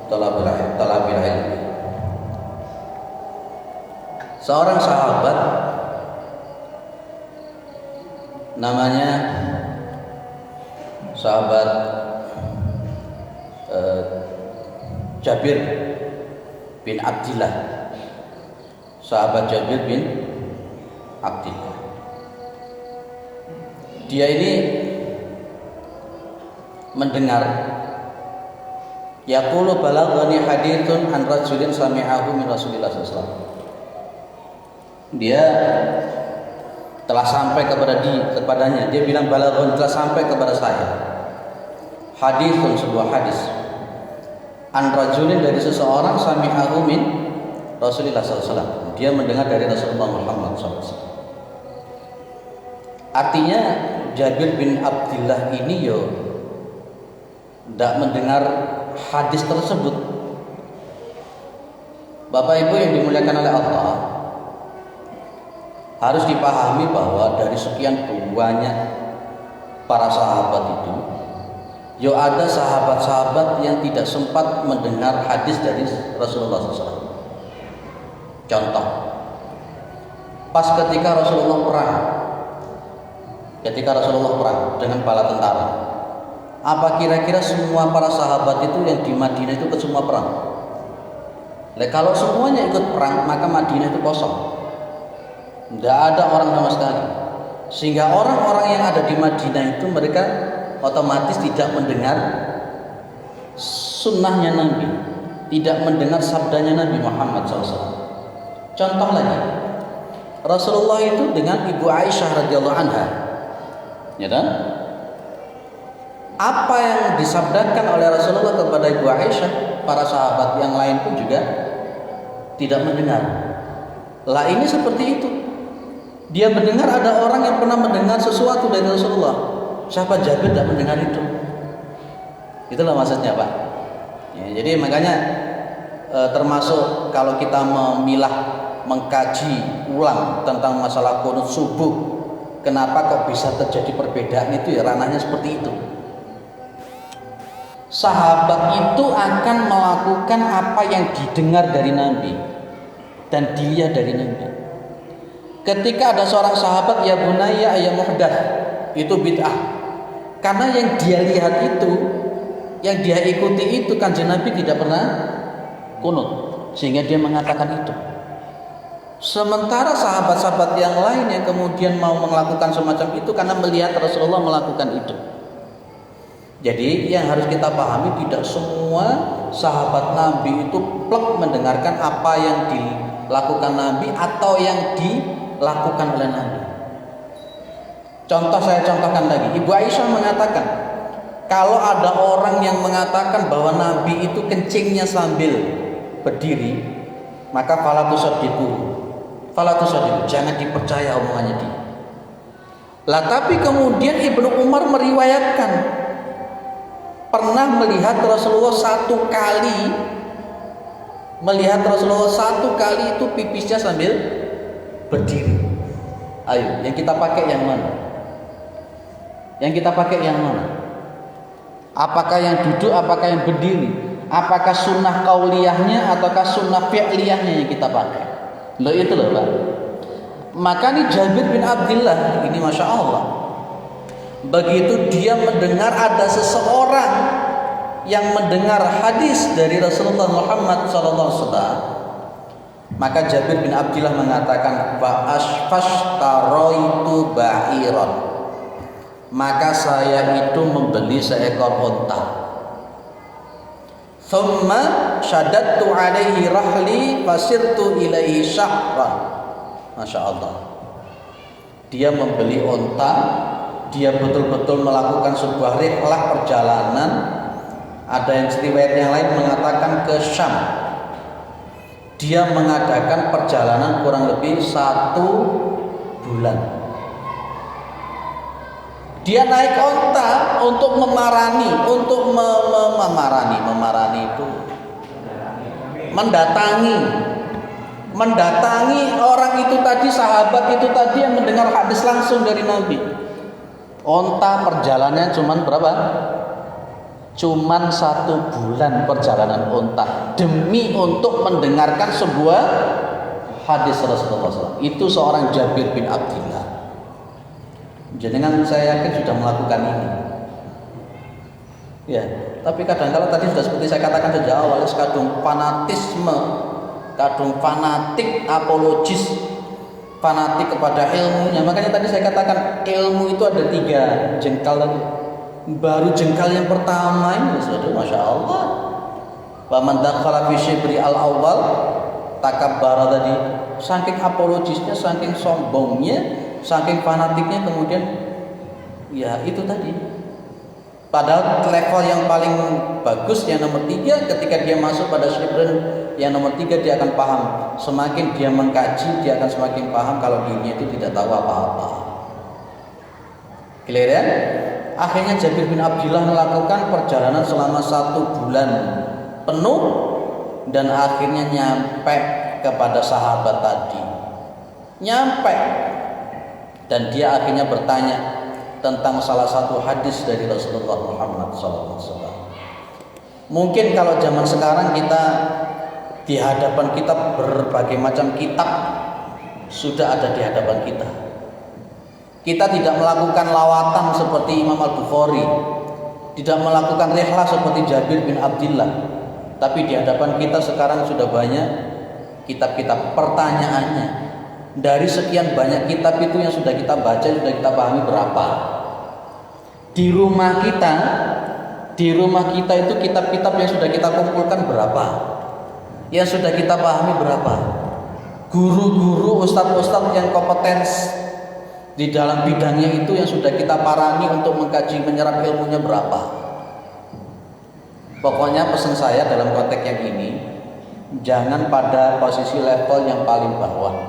Speaker 1: talabil ilmi. Seorang sahabat namanya sahabat Jabir bin Abdillah. Sahabat Jabir bin Abdillah. Dia ini mendengar yaqulu balaghani haditsun an rajulin sami'ahu min Rasulillah sallallahu alaihi wasallam. Dia telah sampai kepadanya. Dia bilang balaghani telah sampai kepada saya. Haditsun, sebuah hadis. An rajulin, dari seseorang, sami'ahu min Rasulillah sallallahu alaihi wasallam. Dia mendengar dari Rasulullah Muhammad sallallahu alaihi wasallam. Artinya Jabir bin Abdillah ini tidak mendengar hadis tersebut. Bapak Ibu yang dimuliakan oleh Allah, harus dipahami bahwa dari sekian banyak para sahabat itu, ada sahabat-sahabat yang tidak sempat mendengar hadis dari Rasulullah SAW. Contoh, pas ketika Rasulullah perang dengan bala tentara, apa kira-kira semua para sahabat itu yang di Madinah itu ke semua perang? Kalau semuanya ikut perang, maka Madinah itu kosong, tidak ada orang sama sekali. Sehingga orang-orang yang ada di Madinah itu mereka otomatis tidak mendengar sunnahnya Nabi, tidak mendengar sabdanya Nabi Muhammad SAW. Contoh lagi, Rasulullah itu dengan Ibu Aisyah radhiyallahu anha, ya kan? Apa yang disabdakan oleh Rasulullah kepada Ibu Aisyah, para sahabat yang lain pun juga tidak mendengar. Lah ini seperti itu. Dia mendengar ada orang yang pernah mendengar sesuatu dari Rasulullah. Siapa? Jabir tidak mendengar itu. Itulah maksudnya, Pak. Ya, jadi makanya termasuk kalau kita mengkaji ulang tentang masalah qunut subuh, kenapa kok bisa terjadi perbedaan itu, ya ranahnya seperti itu. Sahabat itu akan melakukan apa yang didengar dari Nabi dan dilihat dari Nabi. Ketika ada seorang sahabat, ya bunayya ya muhdath, itu bid'ah. Karena yang dia lihat itu, yang dia ikuti itu, Kanjeng Nabi tidak pernah kunut, sehingga dia mengatakan itu. Sementara sahabat-sahabat yang lain yang kemudian mau melakukan semacam itu karena melihat Rasulullah melakukan itu. Jadi yang harus kita pahami, tidak semua sahabat Nabi itu plek mendengarkan apa yang dilakukan Nabi atau yang dilakukan oleh Nabi. Contoh, saya contohkan lagi. Ibu Aisyah mengatakan, kalau ada orang yang mengatakan bahwa Nabi itu kencingnya sambil berdiri, maka fala tusaddiqu, jangan dipercaya omongannya dia. Lah tapi kemudian Ibnu Umar meriwayatkan pernah melihat Rasulullah satu kali itu pipisnya sambil berdiri. Ayo, yang kita pakai yang mana? Apakah yang duduk, apakah yang berdiri? Apakah sunnah qauliyahnya ataukah sunnah fi'liyahnya yang kita pakai? Loh itu loh, Pak. Maka nih Jabir bin Abdillah ini, Masya Allah, begitu dia mendengar ada seseorang yang mendengar hadis dari Rasulullah Muhammad SAW, maka Jabir bin Abdillah mengatakan, fashtaraitu ba'iran, maka saya itu membeli seekor unta. Thumma syadattu alaihi rahli fasirtu ilaihi syahran. Masya Allah, dia membeli unta, dia betul-betul melakukan sebuah rihlah perjalanan. Ada yang riwayat yang lain mengatakan ke Syam. Dia mengadakan perjalanan kurang lebih 1 bulan. Dia naik onta untuk memarani itu mendatangi orang itu tadi, sahabat itu tadi yang mendengar hadis langsung dari Nabi. Onta perjalanannya cuman berapa? Cuman 1 bulan perjalanan onta demi untuk mendengarkan sebuah hadis Rasulullah SAW. Itu seorang Jabir bin Abdillah. Jenengan saya yakin sudah melakukan ini. Ya, tapi kadang-kala tadi sudah seperti saya katakan sejak awal, kadung fanatisme, kadung fanatik apologis, fanatik kepada ilmunya. Makanya tadi saya katakan ilmu itu ada 3 jengkal tadi. Baru jengkal yang pertama ini sudah masya Allah. Wa man dakhala fi shibri al-awwal takabbara tadi. Saking apologisnya, saking sombongnya, saking fanatiknya, kemudian ya itu tadi. Padahal level yang paling bagus yang nomor 3, ketika dia masuk pada shibrin yang nomor 3 dia akan paham. Semakin dia mengkaji, dia akan semakin paham kalau dirinya itu tidak tahu apa-apa. Clear ya? Akhirnya Jabir bin Abdillah melakukan perjalanan selama 1 bulan penuh dan akhirnya nyampe kepada sahabat tadi. Nyampe dan dia akhirnya bertanya tentang salah satu hadis dari Rasulullah Muhammad SAW. Mungkin kalau zaman sekarang kita di hadapan kita berbagai macam kitab sudah ada di hadapan kita. Kita tidak melakukan lawatan seperti Imam Al-Bukhari, tidak melakukan rihlah seperti Jabir bin Abdillah. Tapi di hadapan kita sekarang sudah banyak kitab-kitab. Pertanyaannya, dari sekian banyak kitab itu yang sudah kita baca, sudah kita pahami berapa? Di rumah kita itu kitab-kitab yang sudah kita kumpulkan berapa? Yang sudah kita pahami berapa? Guru-guru, ustadz-ustadz yang kompeten di dalam bidangnya itu yang sudah kita parani untuk mengkaji, menyerap ilmunya berapa? Pokoknya pesan saya dalam konteks yang ini, jangan pada posisi level yang paling bawah.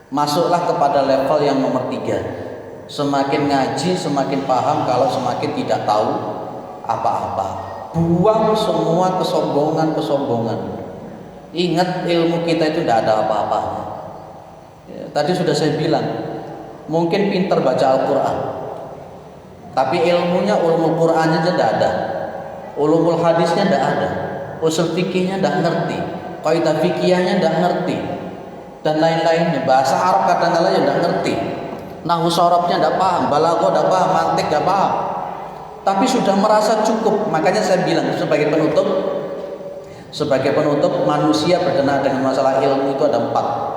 Speaker 1: Masuklah kepada level yang nomor 3. Semakin ngaji, semakin paham, kalau semakin tidak tahu apa-apa. Buang semua kesombongan. Ingat ilmu kita itu tidak ada apa-apanya. Ya, tadi sudah saya bilang, mungkin pintar baca Al-Quran, tapi ilmunya ulumul Qurannya tidak ada, ulumul hadisnya tidak ada, usul fikihnya tidak ngerti, kaidah fikihnya tidak ngerti, dan lain-lainnya. Bahasa Arab kadang-kala ya tidak ngerti, nahwu sorobnya tidak paham, balaghah tidak paham, mantik tidak paham, tapi sudah merasa cukup. Makanya saya bilang sebagai penutup manusia berkenaan dengan masalah ilmu itu ada 4.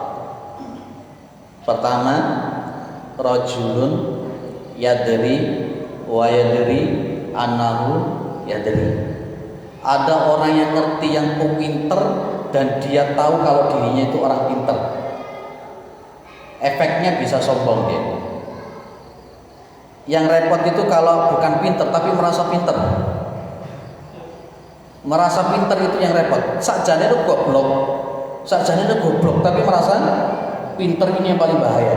Speaker 1: Pertama, rajulun yadri wa yadri annahu yadri. Ada orang yang ngerti, yang pinter, dan dia tahu kalau dirinya itu orang pinter. Efeknya bisa sombong dia. Yang repot itu kalau bukan pinter tapi merasa pinter. Merasa pinter itu yang repot. Sakjane itu goblok tapi merasa pinter, ini yang paling bahaya.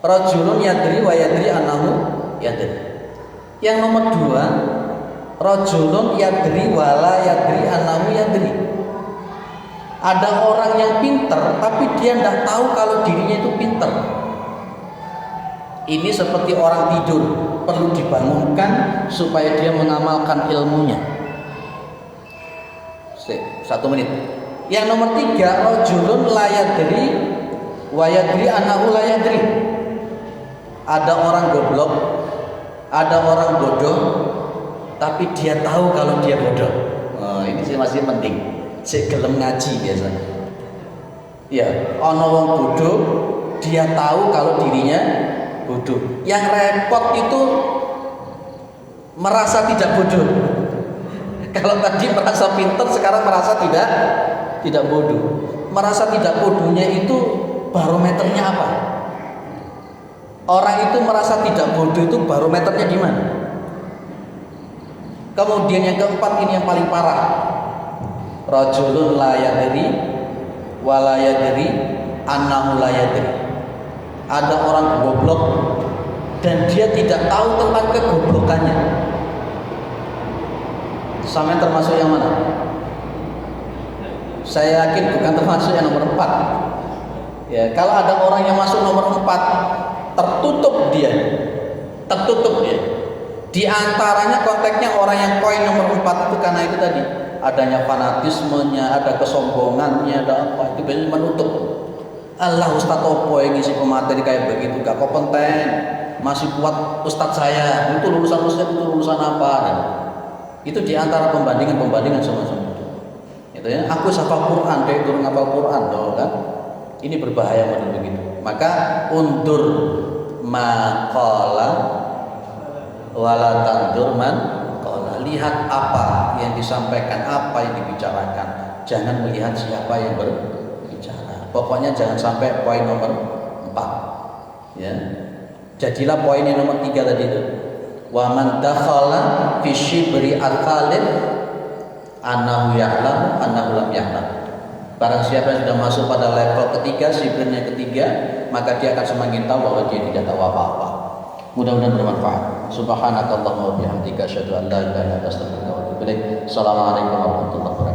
Speaker 1: Rajulun yadri wa yadri annahu yadri. Yang nomor 2, rajulun yadri wa la yadri annahu yadri. Ada orang yang pinter tapi dia tidak tahu kalau dirinya itu pinter. Ini seperti orang tidur, perlu dibangunkan supaya dia mengamalkan ilmunya. 1 menit. Yang nomor 3, rajulun la yadri wa yadri annahu la yadri. Ada orang goblok, ada orang bodoh, tapi dia tahu kalau dia bodoh. Ini sih masih penting. Sik gelem ngaji biasanya. Ya, ana wong bodoh, dia tahu kalau dirinya bodoh. Yang repot itu merasa tidak bodoh. Kalau tadi merasa pintar, sekarang merasa tidak bodoh. Merasa tidak bodohnya itu barometernya apa? Orang itu merasa tidak bodoh itu barometernya di mana? Kemudian yang keempat, ini yang paling parah. Rajulun la yadri wa la yadri annahu la yadri. Ada orang goblok dan dia tidak tahu tentang kegoblokannya. Sampai termasuk yang mana? Saya yakin bukan termasuk yang nomor 4. Ya, kalau ada orang yang masuk nomor 4, tertutup dia.
Speaker 2: tertutup dia. Di antaranya konteksnya orang yang poin nomor 4 itu karena itu tadi adanya fanatismenya, ada kesombongannya, ada apa itu biasanya menutup. Allah Ustadz opo yang ngisi pemateri kayak begitu, gak kompeten, masih kuat Ustadz saya, itu lulusan apa? Dan itu di antara pembandingan sama-sama. Itu ya, aku hafal Quran, dia turun hafal Quran, loh kan? Ini berbahaya menurut begitu. Maka undur maqala wala tandur man qala, lihat apa yang disampaikan, apa yang dibicarakan, jangan melihat siapa yang berbicara. Pokoknya jangan sampai poin nomor 4 ya. Jadilah poin yang nomor 3 tadi itu, wa man dakhala fi shibri al-thalith annahu ya'lam annahu lam ya'lam. Barang siapa yang sudah masuk pada level ketiga, shibirnya ketiga, maka dia akan semakin tahu bahwa dia tidak tahu apa-apa. Mudah-mudahan bermanfaat. Subhanakallahumma wa bihamdika asyhadu an la ilaha illa anta astaghfiruka wa atubu ilaik. Assalamualaikum warahmatullahi wabarakatuh.